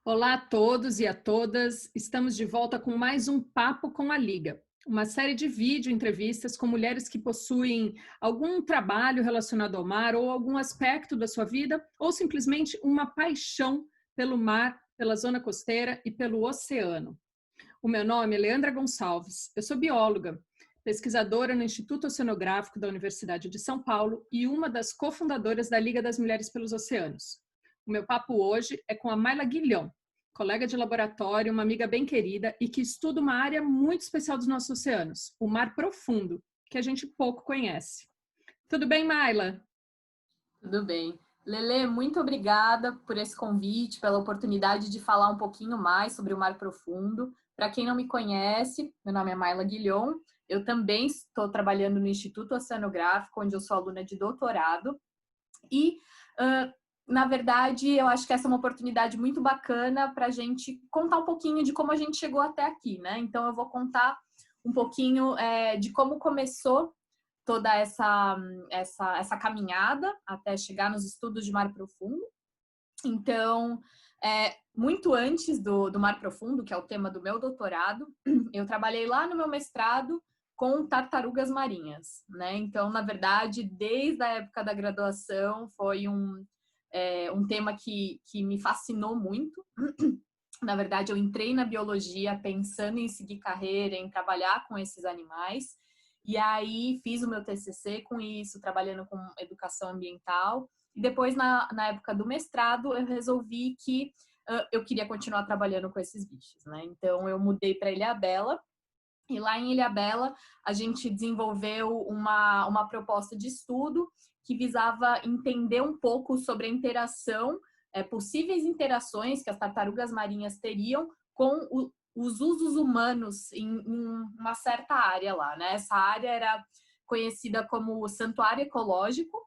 Olá a todos e a todas, estamos de volta com mais um Papo com a Liga, uma série de vídeo entrevistas com mulheres que possuem algum trabalho relacionado ao mar ou algum aspecto da sua vida ou simplesmente uma paixão pelo mar, pela zona costeira e pelo oceano. O meu nome é Leandra Gonçalves, eu sou bióloga, pesquisadora no Instituto Oceanográfico da Universidade de São Paulo e uma das cofundadoras da Liga das Mulheres pelos Oceanos. O meu papo hoje é com a Mayla Guilhom, colega de laboratório, uma amiga bem querida e que estuda uma área muito especial dos nossos oceanos, o mar profundo, que a gente pouco conhece. Tudo bem, Mayla? Tudo bem. Lele, muito obrigada por esse convite, pela oportunidade de falar um pouquinho mais sobre o mar profundo. Para quem não me conhece, meu nome é Mayla Guilhom. Eu também estou trabalhando no Instituto Oceanográfico, onde eu sou aluna de doutorado. E, na verdade, eu acho que essa é uma oportunidade muito bacana para a gente contar um pouquinho de como a gente chegou até aqui, né? Então, eu vou contar um pouquinho de como começou toda essa caminhada até chegar nos estudos de mar profundo. Então, muito antes do mar profundo, que é o tema do meu doutorado, eu trabalhei lá no meu mestrado com tartarugas marinhas, né? Então, na verdade, desde a época da graduação, foi um tema que me fascinou muito. Na verdade, eu entrei na biologia pensando em seguir carreira, em trabalhar com esses animais. E aí fiz o meu TCC com isso, trabalhando com educação ambiental. E depois, na época do mestrado, eu resolvi que eu queria continuar trabalhando com esses bichos, né? Então, eu mudei para Ilhabela. E lá em Ilhabela, a gente desenvolveu uma proposta de estudo que visava entender um pouco sobre a interação, possíveis interações que as tartarugas marinhas teriam com os usos humanos em uma certa área lá, né? Essa área era conhecida como Santuário Ecológico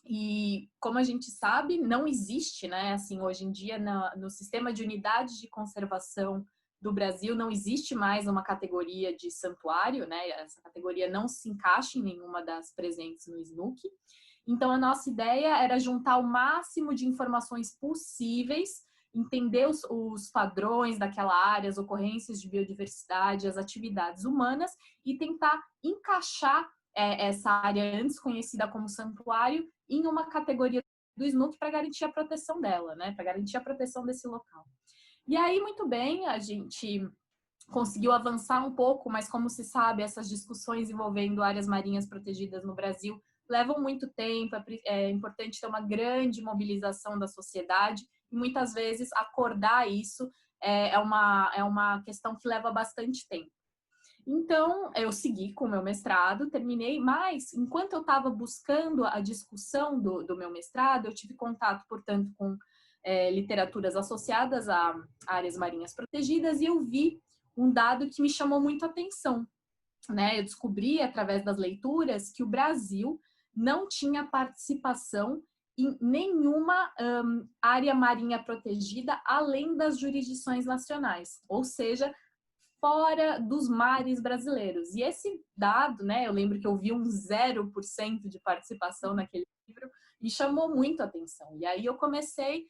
e, como a gente sabe, não existe, né? Assim, hoje em dia, no sistema de unidades de conservação do Brasil, não existe mais uma categoria de santuário, né? Essa categoria não se encaixa em nenhuma das presentes no SNUC. Então, a nossa ideia era juntar o máximo de informações possíveis, entender os padrões daquela área, as ocorrências de biodiversidade, as atividades humanas e tentar encaixar essa área antes conhecida como santuário em uma categoria do SNUC para garantir a proteção dela, né? Para garantir a proteção desse local. E aí, muito bem, a gente conseguiu avançar um pouco, mas como se sabe, essas discussões envolvendo áreas marinhas protegidas no Brasil levam muito tempo, é importante ter uma grande mobilização da sociedade e muitas vezes acordar isso é uma questão que leva bastante tempo. Então, eu segui com o meu mestrado, terminei, mas enquanto eu estava buscando a discussão do meu mestrado, eu tive contato, portanto, com literaturas associadas a áreas marinhas protegidas e eu vi um dado que me chamou muito a atenção, né? Eu descobri, através das leituras, que o Brasil não tinha participação em nenhuma área marinha protegida além das jurisdições nacionais, ou seja, fora dos mares brasileiros. E esse dado, né, eu lembro que eu vi um 0% de participação naquele livro, me chamou muito a atenção. E aí eu comecei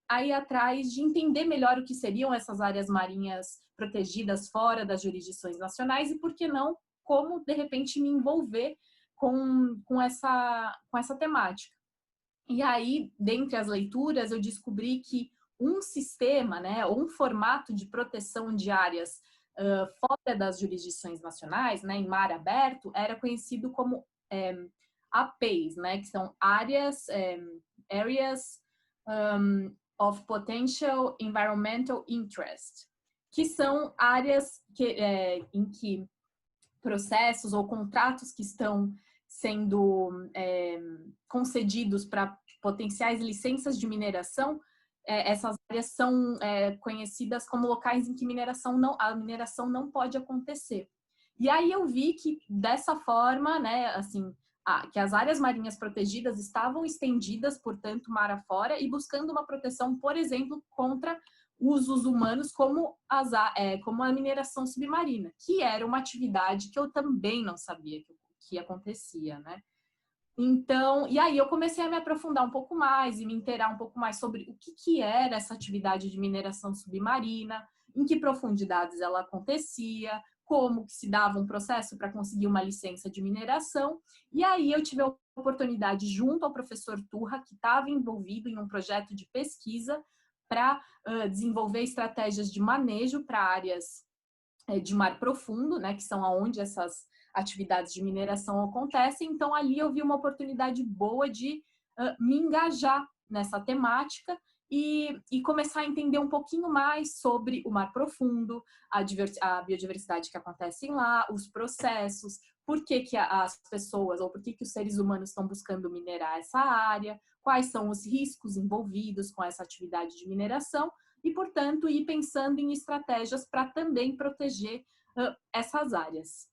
a ir atrás de entender melhor o que seriam essas áreas marinhas protegidas fora das jurisdições nacionais e, por que não, como, de repente, me envolver com essa temática. E aí, dentre as leituras, eu descobri que um sistema, né, ou um formato de proteção de áreas fora das jurisdições nacionais, né, em mar aberto, era conhecido como APEs, né, que são Areas of Potential Environmental Interest, que são áreas em que processos ou contratos que estão sendo concedidos para potenciais licenças de mineração, essas áreas são conhecidas como locais em que a mineração não pode acontecer. E aí eu vi que dessa forma, né, assim, que as áreas marinhas protegidas estavam estendidas, portanto, mar afora, e buscando uma proteção, por exemplo, contra usos humanos como a mineração submarina, que era uma atividade que eu também não sabia que acontecia, né? Então, e aí eu comecei a me aprofundar um pouco mais e me inteirar um pouco mais sobre o que era essa atividade de mineração submarina, em que profundidades ela acontecia, como que se dava um processo para conseguir uma licença de mineração. E aí eu tive a oportunidade, junto ao professor Turra, que estava envolvido em um projeto de pesquisa para desenvolver estratégias de manejo para áreas de mar profundo, né, que são aonde essas atividades de mineração acontecem. Então, ali eu vi uma oportunidade boa de me engajar nessa temática e começar a entender um pouquinho mais sobre o mar profundo, a biodiversidade que acontece lá, os processos, por que as pessoas ou por que os seres humanos estão buscando minerar essa área, quais são os riscos envolvidos com essa atividade de mineração e, portanto, ir pensando em estratégias para também proteger essas áreas.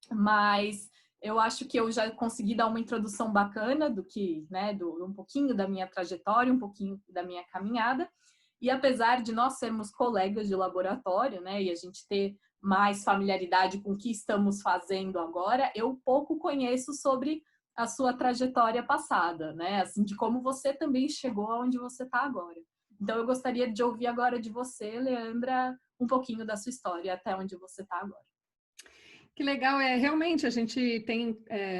Mas eu acho que eu já consegui dar uma introdução bacana do que, né, um pouquinho da minha trajetória, um pouquinho da minha caminhada. E apesar de nós sermos colegas de laboratório, né, e a gente ter mais familiaridade com o que estamos fazendo agora, eu pouco conheço sobre a sua trajetória passada, né, assim, de como você também chegou aonde você está agora. Então, eu gostaria de ouvir agora de você, Leandra, um pouquinho da sua história, até onde você está agora. Que legal, realmente a gente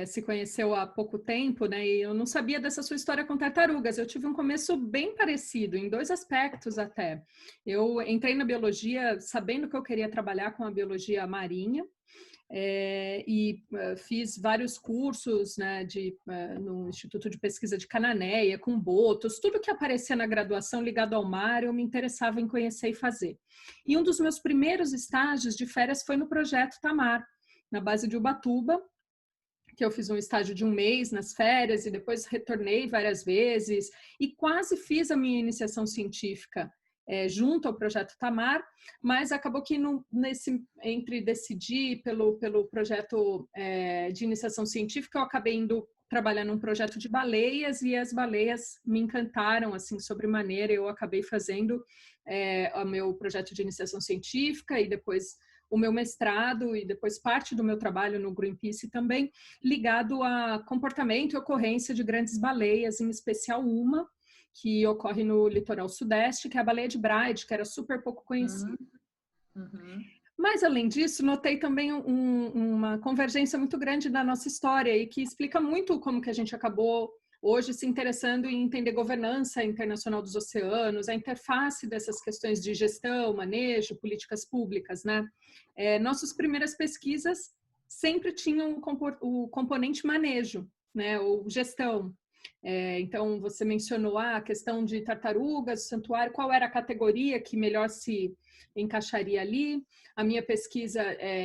se conheceu há pouco tempo, né? E eu não sabia dessa sua história com tartarugas. Eu tive um começo bem parecido, em 2 aspectos até. Eu entrei na biologia sabendo que eu queria trabalhar com a biologia marinha, fiz vários cursos, né, no Instituto de Pesquisa de Cananéia, com botos, tudo que aparecia na graduação ligado ao mar, eu me interessava em conhecer e fazer. E um dos meus primeiros estágios de férias foi no Projeto Tamar, na base de Ubatuba, que eu fiz um estágio de 1 mês nas férias e depois retornei várias vezes e quase fiz a minha iniciação científica junto ao Projeto Tamar, mas acabou que entre decidir pelo projeto de iniciação científica, eu acabei indo trabalhar num projeto de baleias e as baleias me encantaram assim sobremaneira. Eu acabei fazendo o meu projeto de iniciação científica e depois o meu mestrado e depois parte do meu trabalho no Greenpeace também ligado a comportamento e ocorrência de grandes baleias, em especial uma que ocorre no litoral sudeste, que é a baleia de Bride, que era super pouco conhecida. Mas, além disso, notei também uma convergência muito grande na nossa história e que explica muito como que a gente acabou hoje se interessando em entender governança internacional dos oceanos, a interface dessas questões de gestão, manejo, políticas públicas, né? Nossas primeiras pesquisas sempre tinham o componente manejo, né? Ou gestão. Então, você mencionou a questão de tartarugas, santuário, qual era a categoria que melhor se encaixaria ali? A minha pesquisa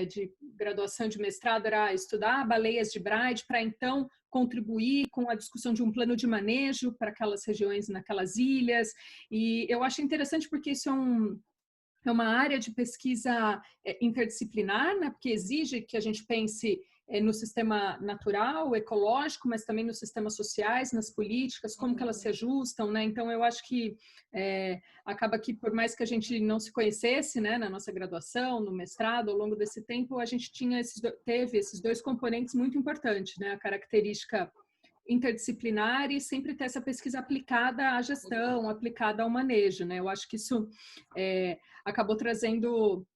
de graduação de mestrado era estudar baleias de Bride para, então, contribuir com a discussão de um plano de manejo para aquelas regiões, naquelas ilhas. E eu acho interessante porque isso é uma área de pesquisa interdisciplinar, né? Porque exige que a gente pense no sistema natural, ecológico, mas também nos sistemas sociais, nas políticas, como que elas se ajustam, né? Então, eu acho que acaba que, por mais que a gente não se conhecesse, né, na nossa graduação, no mestrado, ao longo desse tempo, a gente teve esses 2 componentes muito importantes, né? A característica interdisciplinar e sempre ter essa pesquisa aplicada à gestão, aplicada ao manejo, né? Eu acho que isso acabou trazendo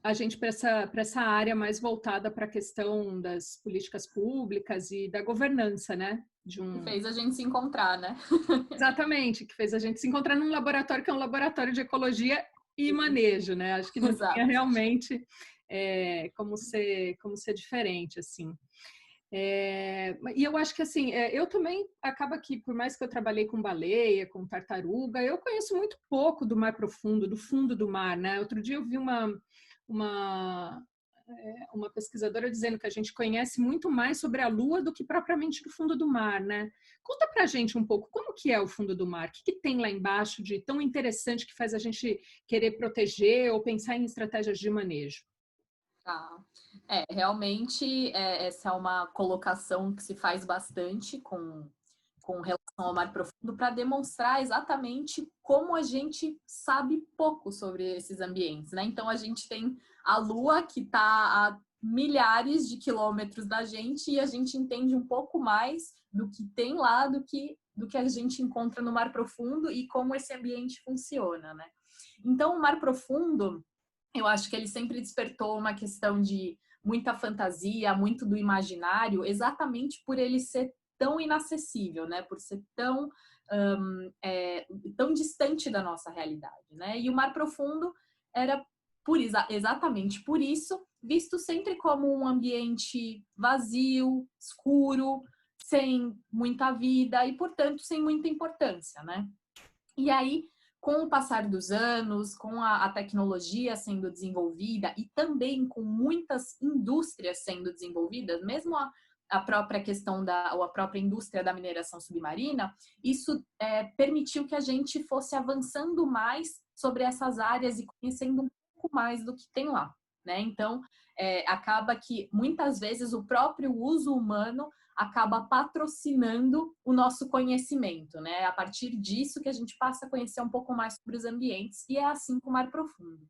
a gente para essa área mais voltada para a questão das políticas públicas e da governança, né? Que fez a gente se encontrar, né? Exatamente, que fez a gente se encontrar num laboratório que é um laboratório de ecologia e manejo, né? Acho que não tinha realmente como ser diferente, assim. E eu acho que assim, eu também acaba que, por mais que eu trabalhei com baleia, com tartaruga, eu conheço muito pouco do mar profundo, do fundo do mar, né? Outro dia eu vi uma pesquisadora dizendo que a gente conhece muito mais sobre a Lua do que propriamente do fundo do mar, né? Conta pra gente um pouco como que é o fundo do mar, o que tem lá embaixo de tão interessante que faz a gente querer proteger ou pensar em estratégias de manejo. Tá. Realmente, essa é uma colocação que se faz bastante com relação ao mar profundo para demonstrar exatamente como a gente sabe pouco sobre esses ambientes, né? Então, a gente tem a Lua, que está a milhares de quilômetros da gente, e a gente entende um pouco mais do que tem lá, do que a gente encontra no mar profundo e como esse ambiente funciona, né? Então, o mar profundo, eu acho que ele sempre despertou uma questão de muita fantasia, muito do imaginário, exatamente por ele ser tão inacessível, né? Por ser tão distante da nossa realidade, né? E o mar profundo era exatamente por isso visto sempre como um ambiente vazio, escuro, sem muita vida e, portanto, sem muita importância, né? E aí, com o passar dos anos, com a tecnologia sendo desenvolvida e também com muitas indústrias sendo desenvolvidas, mesmo a própria questão ou a própria indústria da mineração submarina, isso permitiu que a gente fosse avançando mais sobre essas áreas e conhecendo um pouco mais do que tem lá, né? Então, acaba que muitas vezes o próprio uso humano acaba patrocinando o nosso conhecimento, né? A partir disso que a gente passa a conhecer um pouco mais sobre os ambientes, e é assim com o mar profundo.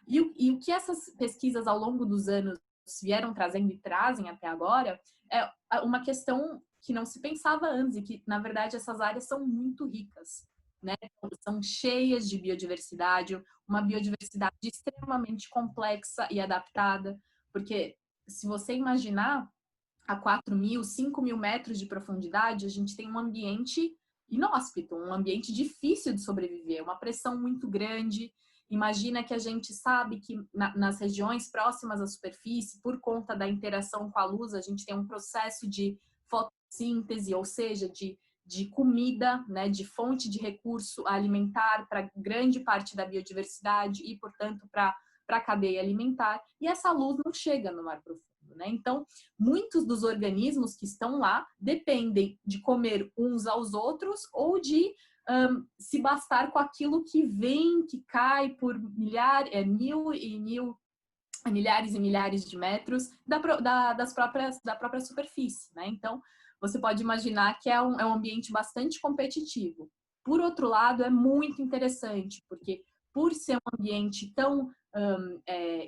E o que essas pesquisas ao longo dos anos vieram trazendo e trazem até agora é uma questão que não se pensava antes, e que, na verdade, essas áreas são muito ricas, né? São cheias de biodiversidade, uma biodiversidade extremamente complexa e adaptada, porque se você imaginar, a 4.000, 5.000 metros de profundidade, a gente tem um ambiente inóspito, um ambiente difícil de sobreviver, uma pressão muito grande. Imagina que a gente sabe que nas regiões próximas à superfície, por conta da interação com a luz, a gente tem um processo de fotossíntese, ou seja, de comida, né, de fonte de recurso alimentar para grande parte da biodiversidade e, portanto, para a cadeia alimentar. E essa luz não chega no mar profundo. Né? Então, muitos dos organismos que estão lá dependem de comer uns aos outros ou de se bastar com aquilo que vem, que cai por milhares e milhares de metros da própria superfície. Né? Então, você pode imaginar que é um ambiente bastante competitivo. Por outro lado, é muito interessante, porque por ser um ambiente tão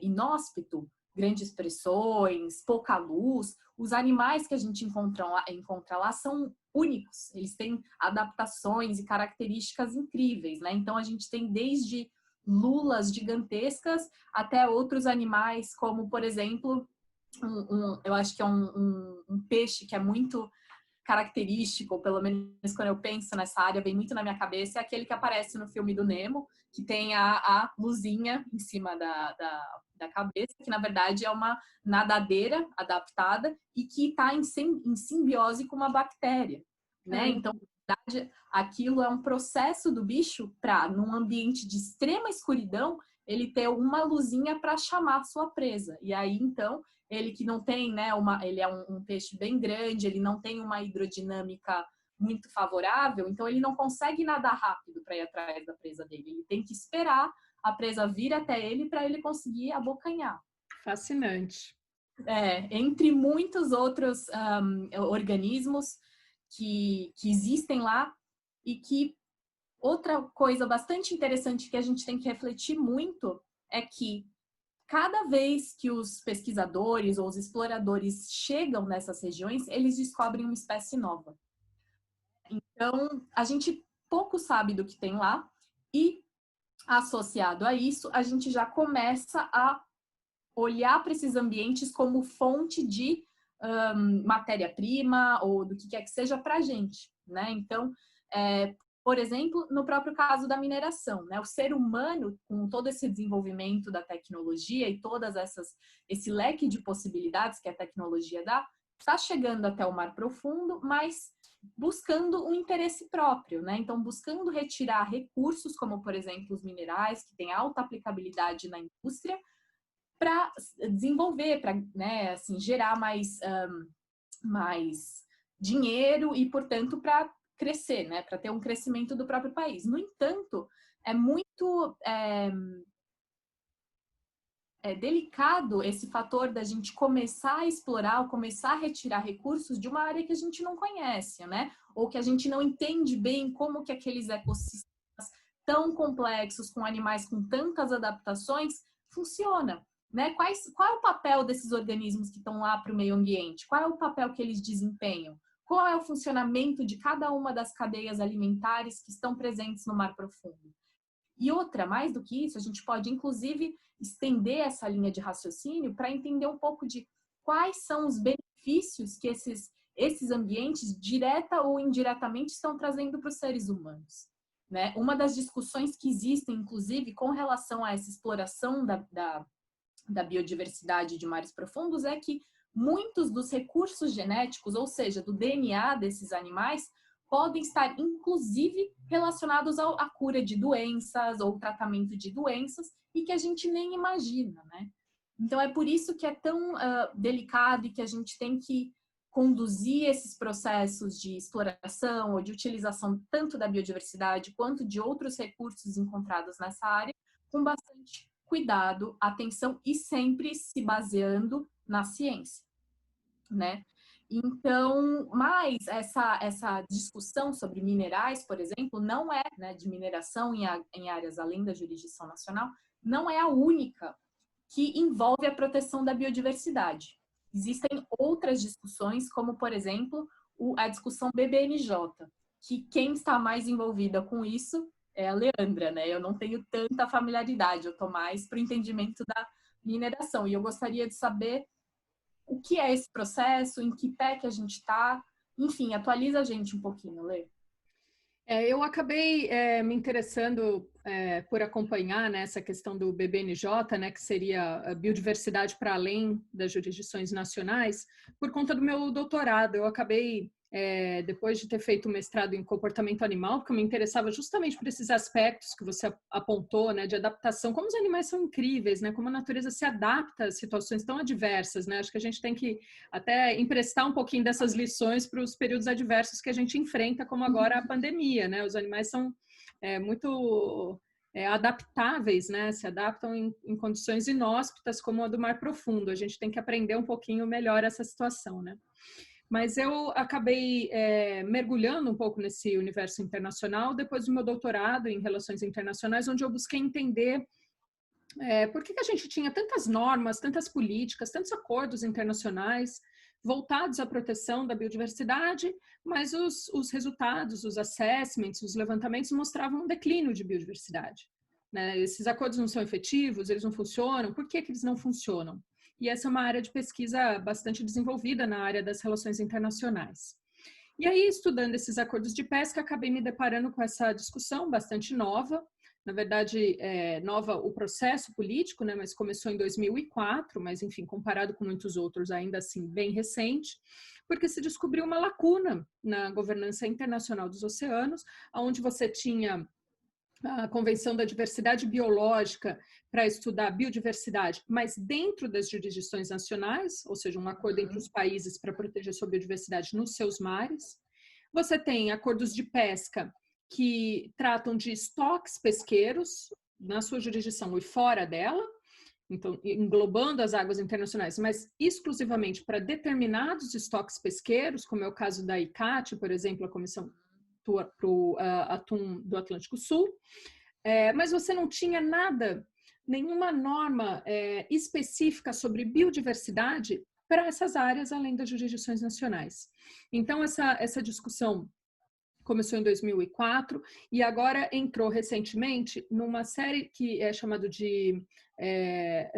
inóspito, grandes pressões, pouca luz, os animais que a gente encontra lá são únicos. Eles têm adaptações e características incríveis, né? Então, a gente tem desde lulas gigantescas até outros animais, como, por exemplo, eu acho que é um peixe que é muito característico, pelo menos quando eu penso nessa área, vem muito na minha cabeça, é aquele que aparece no filme do Nemo, que tem a luzinha em cima da cabeça, que na verdade é uma nadadeira adaptada e que está em simbiose com uma bactéria, né? Então, na verdade, aquilo é um processo do bicho para, num ambiente de extrema escuridão, ele ter uma luzinha para chamar sua presa. E aí, então, ele que não tem, né, ele é um peixe bem grande, ele não tem uma hidrodinâmica muito favorável, então ele não consegue nadar rápido para ir atrás da presa dele. Ele tem que esperar a presa vir até ele para ele conseguir abocanhar. Fascinante. Entre muitos outros organismos que existem lá e que outra coisa bastante interessante que a gente tem que refletir muito é que cada vez que os pesquisadores ou os exploradores chegam nessas regiões, eles descobrem uma espécie nova. Então, a gente pouco sabe do que tem lá e, associado a isso, a gente já começa a olhar para esses ambientes como fonte de matéria-prima ou do que quer que seja para a gente, né? Então, por exemplo, no próprio caso da mineração, né? O ser humano, com todo esse desenvolvimento da tecnologia e esse leque de possibilidades que a tecnologia dá, está chegando até o mar profundo, mas buscando um interesse próprio, né? Então, buscando retirar recursos, como, por exemplo, os minerais, que têm alta aplicabilidade na indústria, para desenvolver, para, né, assim, gerar mais dinheiro e, portanto, para crescer, né, para ter um crescimento do próprio país. No entanto, é muito delicado esse fator da gente começar a explorar ou começar a retirar recursos de uma área que a gente não conhece, né? Ou que a gente não entende bem como que aqueles ecossistemas tão complexos, com animais com tantas adaptações, funcionam, né? Qual é o papel desses organismos que estão lá para o meio ambiente? Qual é o papel que eles desempenham? qual é o funcionamento de cada uma das cadeias alimentares que estão presentes no mar profundo. E outra, mais do que isso, a gente pode inclusive estender essa linha de raciocínio para entender um pouco de quais são os benefícios que esses ambientes, direta ou indiretamente, estão trazendo para os seres humanos. Né? Uma das discussões que existem, inclusive, com relação a essa exploração da biodiversidade de mares profundos é que muitos dos recursos genéticos, ou seja, do DNA desses animais, podem estar, inclusive, relacionados à cura de doenças ou tratamento de doenças e que a gente nem imagina, né? Então, é por isso que é tão delicado e que a gente tem que conduzir esses processos de exploração ou de utilização tanto da biodiversidade quanto de outros recursos encontrados nessa área com bastante cuidado, atenção e sempre se baseando na ciência, né? Então, mas essa discussão sobre minerais, por exemplo, não é, né, de mineração em áreas além da jurisdição nacional, não é a única que envolve a proteção da biodiversidade. Existem outras discussões, como, por exemplo, a discussão BBNJ, que quem está mais envolvida com isso é a Leandra, né? Eu não tenho tanta familiaridade, eu estou mais para o entendimento da mineração. E eu gostaria de saber o que é esse processo, em que pé que a gente está. Enfim, atualiza a gente um pouquinho, Lê. Eu acabei me interessando por acompanhar, né, essa questão do BBNJ, né, que seria a biodiversidade para além das jurisdições nacionais, por conta do meu doutorado. Eu acabei, depois de ter feito o mestrado em comportamento animal, porque eu me interessava justamente por esses aspectos que você apontou, né, de adaptação, como os animais são incríveis, né, como a natureza se adapta a situações tão adversas, né. Acho que a gente tem que até emprestar um pouquinho dessas lições para os períodos adversos que a gente enfrenta, como agora a pandemia, né. Os animais são muito adaptáveis, né, se adaptam em condições inóspitas como a do mar profundo. A gente tem que aprender um pouquinho melhor essa situação, né. Mas eu acabei mergulhando um pouco nesse universo internacional depois do meu doutorado em Relações Internacionais, onde eu busquei entender por que a gente tinha tantas normas, tantas políticas, tantos acordos internacionais voltados à proteção da biodiversidade, mas os resultados, os assessments, os levantamentos mostravam um declínio de biodiversidade. Né? Esses acordos não são efetivos, eles não funcionam, por que eles não funcionam? E essa é uma área de pesquisa bastante desenvolvida na área das relações internacionais. E aí, estudando esses acordos de pesca, acabei me deparando com essa discussão bastante nova. Na verdade, nova o processo político, né, mas começou em 2004, mas, enfim, comparado com muitos outros, ainda assim, bem recente, porque se descobriu uma lacuna na governança internacional dos oceanos, onde você tinha a Convenção da Diversidade Biológica para estudar a biodiversidade, mas dentro das jurisdições nacionais, ou seja, um acordo entre os países para proteger sua biodiversidade nos seus mares. Você tem acordos de pesca que tratam de estoques pesqueiros na sua jurisdição e fora dela, então englobando as águas internacionais, mas exclusivamente para determinados estoques pesqueiros, como é o caso da ICCAT, por exemplo, a Comissão para o Atum do Atlântico Sul, mas você não tinha nada, nenhuma norma específica sobre biodiversidade para essas áreas além das jurisdições nacionais. Então, essa discussão começou em 2004 e agora entrou recentemente numa série que é chamado de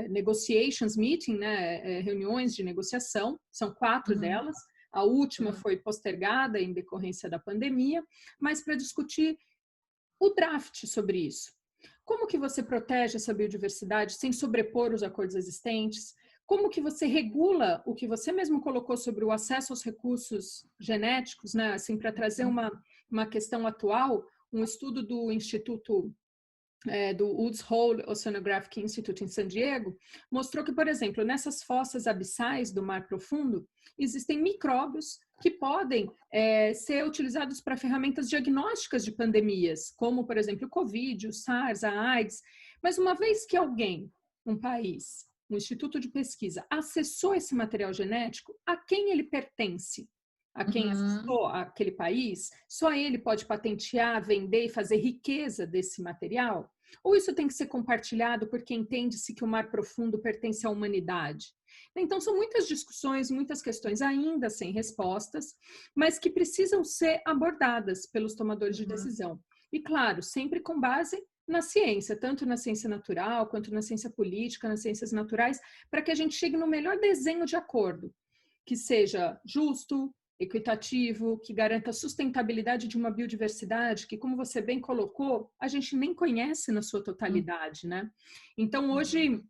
Negotiations Meeting, né, reuniões de negociação, são 4 delas. A última foi postergada em decorrência da pandemia, mas para discutir o draft sobre isso. Como que você protege essa biodiversidade sem sobrepor os acordos existentes? Como que você regula o que você mesmo colocou sobre o acesso aos recursos genéticos, né? Assim, para trazer uma questão atual, um estudo do Instituto do Woods Hole Oceanographic Institute em San Diego, mostrou que, por exemplo, nessas fossas abissais do mar profundo, existem micróbios que podem ser utilizados para ferramentas diagnósticas de pandemias, como, por exemplo, o Covid, o SARS, a AIDS. Mas uma vez que alguém, um país, um instituto de pesquisa, acessou esse material genético, a quem ele pertence? A quem acessou aquele país, só ele pode patentear, vender e fazer riqueza desse material? Ou isso tem que ser compartilhado porque entende-se que o mar profundo pertence à humanidade? Então, são muitas discussões, muitas questões ainda sem respostas, mas que precisam ser abordadas pelos tomadores de decisão. E, claro, sempre com base na ciência, tanto na ciência natural, quanto na ciência política, nas ciências naturais, para que a gente chegue no melhor desenho de acordo, que seja justo, equitativo, que garanta a sustentabilidade de uma biodiversidade que, como você bem colocou, a gente nem conhece na sua totalidade, né? Então, hoje,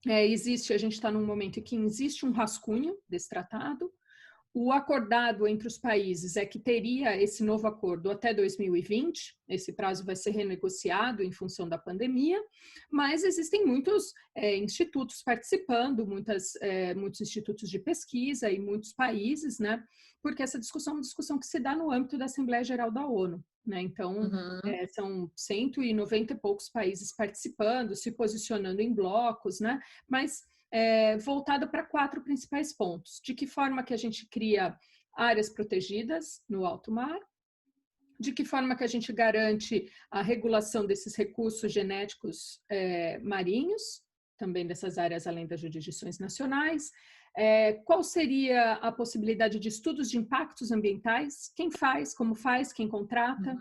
a gente está num momento em que existe um rascunho desse tratado. O acordado entre os países é que teria esse novo acordo até 2020, esse prazo vai ser renegociado em função da pandemia, mas existem muitos institutos participando, muitos institutos de pesquisa e muitos países, né? Porque essa discussão é uma discussão que se dá no âmbito da Assembleia Geral da ONU, né? Então, são 190 e poucos países participando, se posicionando em blocos, né? Mas voltado para 4 principais pontos. De que forma que a gente cria áreas protegidas no alto mar? De que forma que a gente garante a regulação desses recursos genéticos marinhos, também dessas áreas além das jurisdições nacionais? Qual seria a possibilidade de estudos de impactos ambientais? Quem faz, quem contrata?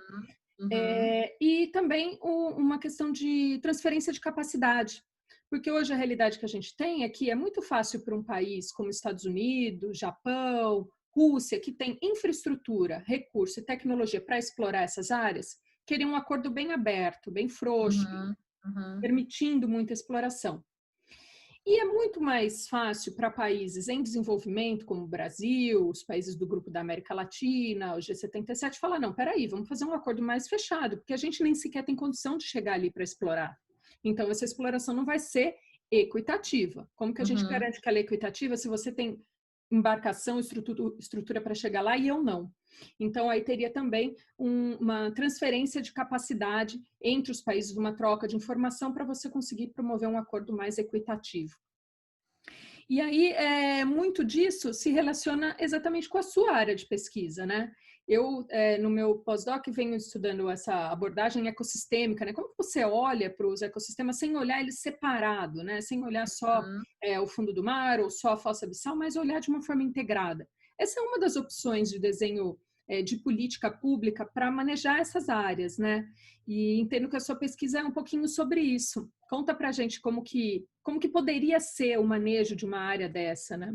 E também uma questão de transferência de capacidade. Porque hoje a realidade que a gente tem é que é muito fácil para um país como Estados Unidos, Japão, Rússia, que tem infraestrutura, recurso e tecnologia para explorar essas áreas, querer um acordo bem aberto, bem frouxo, permitindo muita exploração. E é muito mais fácil para países em desenvolvimento, como o Brasil, os países do Grupo da América Latina, o G77, falar, não, peraí, vamos fazer um acordo mais fechado, porque a gente nem sequer tem condição de chegar ali para explorar. Então, essa exploração não vai ser equitativa. Como que a gente garante que ela é equitativa se você tem embarcação, estrutura para chegar lá e eu não? Então, aí teria também uma transferência de capacidade entre os países, uma troca de informação para você conseguir promover um acordo mais equitativo. E aí, muito disso se relaciona exatamente com a sua área de pesquisa, né? Eu, no meu pós-doc, venho estudando essa abordagem ecossistêmica, né? Como que você olha para os ecossistemas sem olhar eles separado, né? Sem olhar só o fundo do mar ou só a fossa abissal, mas olhar de uma forma integrada. Essa é uma das opções de desenho de política pública para manejar essas áreas, né? E entendo que a sua pesquisa é um pouquinho sobre isso. Conta para a gente como que poderia ser o manejo de uma área dessa, né?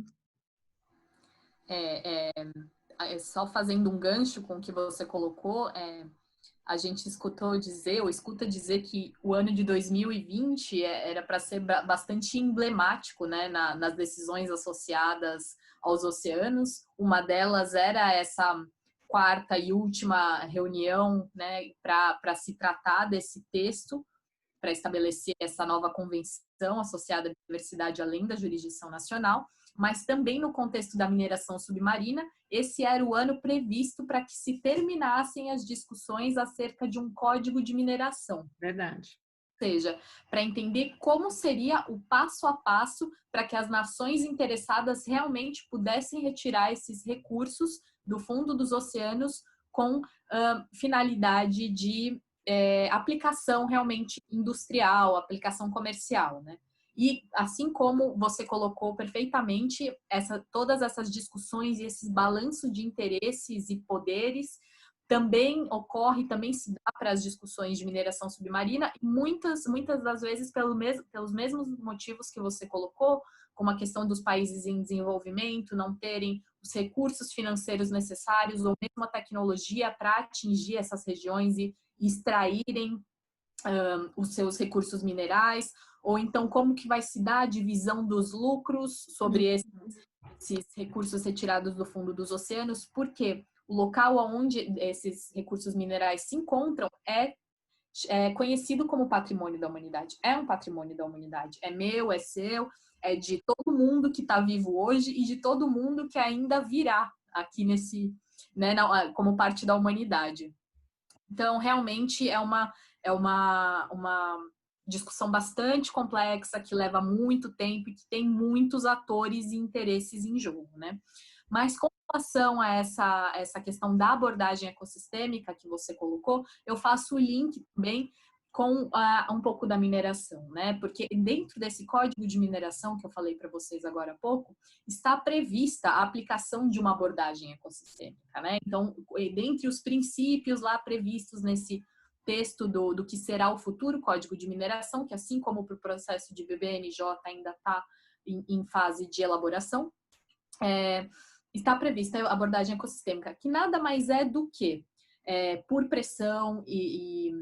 Só fazendo um gancho com o que você colocou, a gente escuta dizer que o ano de 2020 era para ser bastante emblemático, né, nas decisões associadas aos oceanos. Uma delas era essa 4ª e última reunião, né, para se tratar desse texto, para estabelecer essa nova convenção associada à biodiversidade além da jurisdição nacional, mas também no contexto da mineração submarina, esse era o ano previsto para que se terminassem as discussões acerca de um código de mineração. Verdade. Ou seja, para entender como seria o passo a passo para que as nações interessadas realmente pudessem retirar esses recursos do fundo dos oceanos com finalidade de aplicação realmente industrial, aplicação comercial, né? E assim como você colocou perfeitamente, todas essas discussões e esses balanços de interesses e poderes também se dá para as discussões de mineração submarina, e muitas das vezes pelos mesmos motivos que você colocou, como a questão dos países em desenvolvimento não terem os recursos financeiros necessários ou mesmo a tecnologia para atingir essas regiões e extraírem os seus recursos minerais, ou então como que vai se dar a divisão dos lucros sobre esses recursos retirados do fundo dos oceanos, porque o local onde esses recursos minerais se encontram é conhecido como patrimônio da humanidade. É um patrimônio da humanidade. É meu, é seu, é de todo mundo que está vivo hoje e de todo mundo que ainda virá aqui como parte da humanidade. Então, realmente é uma discussão bastante complexa, que leva muito tempo e que tem muitos atores e interesses em jogo, né? Mas com relação a essa questão da abordagem ecossistêmica que você colocou, eu faço o link também com um pouco da mineração, né? Porque dentro desse código de mineração que eu falei para vocês agora há pouco, está prevista a aplicação de uma abordagem ecossistêmica, né? Então, dentre os princípios lá previstos nesse texto do que será o futuro código de mineração, que assim como para o processo de BBNJ ainda está em fase de elaboração, está prevista a abordagem ecossistêmica, que nada mais é do que por pressão e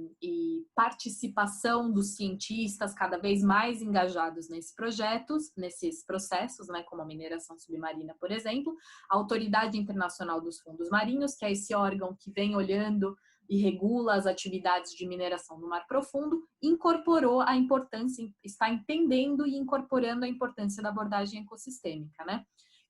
participação dos cientistas cada vez mais engajados nesses processos, né, como a mineração submarina, por exemplo, a Autoridade Internacional dos Fundos Marinhos, que é esse órgão que vem olhando e regula as atividades de mineração no mar profundo, incorporou a importância, está entendendo e incorporando a importância da abordagem ecossistêmica, né?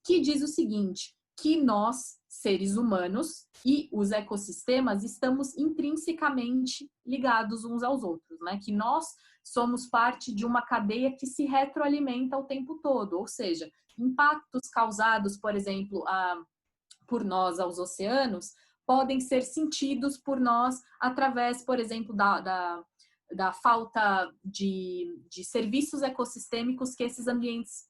Que diz o seguinte, que nós, seres humanos e os ecossistemas, estamos intrinsecamente ligados uns aos outros, né? Que nós somos parte de uma cadeia que se retroalimenta o tempo todo, ou seja, impactos causados, por exemplo, por nós aos oceanos, podem ser sentidos por nós através, por exemplo, da falta de serviços ecossistêmicos que esses ambientes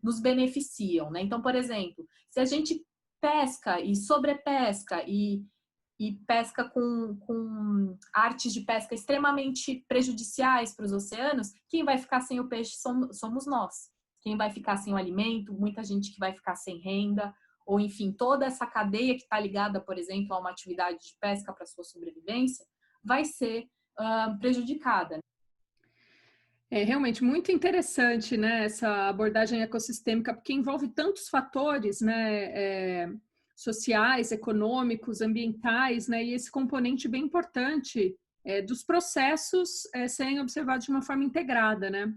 nos beneficiam, né? Então, por exemplo, se a gente pesca e sobrepesca e pesca com artes de pesca extremamente prejudiciais para os oceanos, quem vai ficar sem o peixe somos nós. Quem vai ficar sem o alimento, muita gente que vai ficar sem renda, ou enfim, toda essa cadeia que está ligada, por exemplo, a uma atividade de pesca para sua sobrevivência, vai ser prejudicada. É realmente muito interessante, né, essa abordagem ecossistêmica, porque envolve tantos fatores, né, sociais, econômicos, ambientais, né, e esse componente bem importante dos processos serem observados de uma forma integrada, né.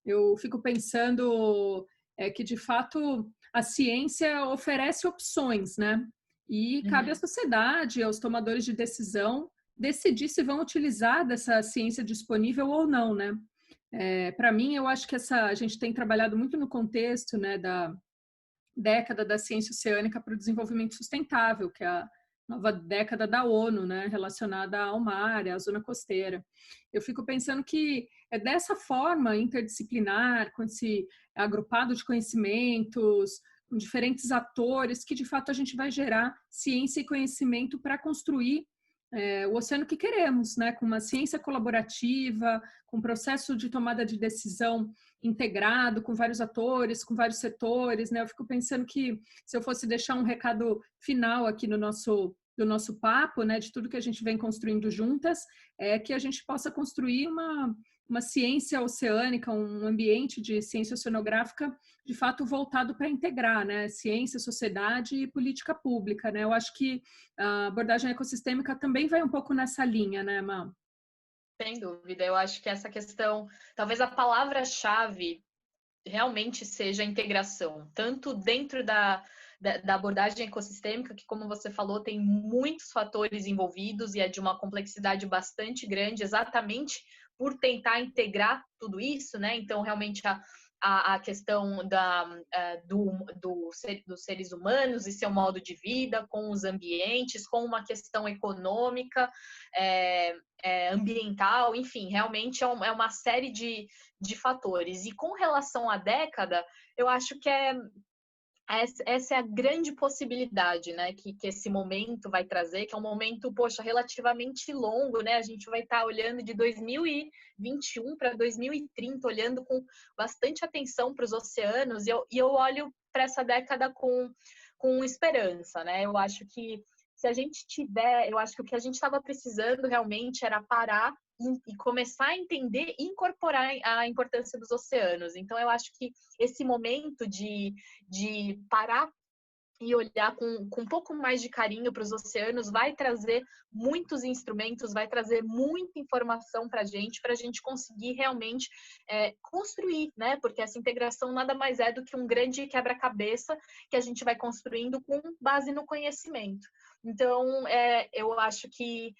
Eu fico pensando que, de fato, a ciência oferece opções, né, e cabe à sociedade, aos tomadores de decisão, decidir se vão utilizar dessa ciência disponível ou não, né. Para mim, eu acho que a gente tem trabalhado muito no contexto, né, da década da ciência oceânica para o desenvolvimento sustentável, que é a nova década da ONU, né, relacionada ao mar, à zona costeira. Eu fico pensando que é dessa forma interdisciplinar, com esse agrupado de conhecimentos, com diferentes atores, que de fato a gente vai gerar ciência e conhecimento para construir o oceano que queremos, né? Com uma ciência colaborativa, com um processo de tomada de decisão integrado, com vários atores, com vários setores, né? Eu fico pensando que se eu fosse deixar um recado final aqui do nosso papo, né, de tudo que a gente vem construindo juntas, é que a gente possa construir uma ciência oceânica, um ambiente de ciência oceanográfica de fato voltado para integrar, né, ciência, sociedade e política pública, né? Eu acho que a abordagem ecossistêmica também vai um pouco nessa linha, né, Má? Sem dúvida, eu acho que essa questão, talvez a palavra-chave realmente seja a integração, tanto dentro da abordagem ecossistêmica, que, como você falou, tem muitos fatores envolvidos e é de uma complexidade bastante grande, exatamente por tentar integrar tudo isso, né? Então, realmente, a questão dos seres humanos e seu modo de vida com os ambientes, com uma questão econômica, ambiental, enfim, realmente é uma série de fatores. E com relação à década, eu acho que essa é a grande possibilidade, né, que esse momento vai trazer, que é um momento, poxa, relativamente longo, né? A gente vai estar olhando de 2021 para 2030, olhando com bastante atenção para os oceanos, e eu olho para essa década com esperança, né? Eu acho que se a gente eu acho que o que a gente estava precisando realmente era parar e começar a entender e incorporar a importância dos oceanos. Então, eu acho que esse momento de parar e olhar com um pouco mais de carinho para os oceanos vai trazer muitos instrumentos, vai trazer muita informação para a gente conseguir realmente construir, né? Porque essa integração nada mais é do que um grande quebra-cabeça que a gente vai construindo com base no conhecimento. Então, eu acho que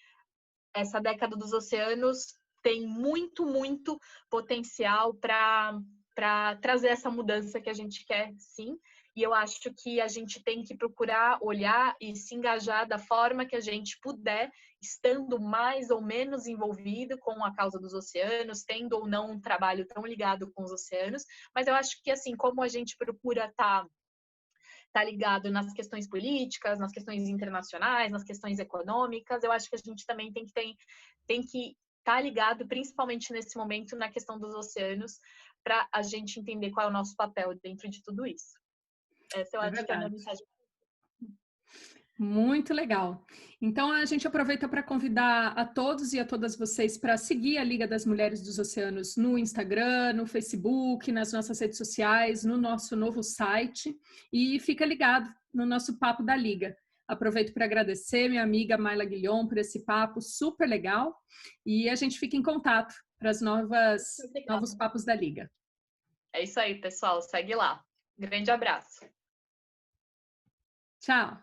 essa década dos oceanos tem muito, muito potencial para trazer essa mudança que a gente quer, sim. E eu acho que a gente tem que procurar olhar e se engajar da forma que a gente puder, estando mais ou menos envolvido com a causa dos oceanos, tendo ou não um trabalho tão ligado com os oceanos. Mas eu acho que, assim, como a gente procura estar ligado nas questões políticas, nas questões internacionais, nas questões econômicas, eu acho que a gente também tem que estar ligado, principalmente nesse momento, na questão dos oceanos, para a gente entender qual é o nosso papel dentro de tudo isso. Essa eu acho que é a minha mensagem. Muito legal. Então, a gente aproveita para convidar a todos e a todas vocês para seguir a Liga das Mulheres dos Oceanos no Instagram, no Facebook, nas nossas redes sociais, no nosso novo site, e fica ligado no nosso Papo da Liga. Aproveito para agradecer minha amiga Mayla Guilhom por esse papo super legal, e a gente fica em contato para os novos papos da Liga. É isso aí, pessoal. Segue lá. Grande abraço. Tchau.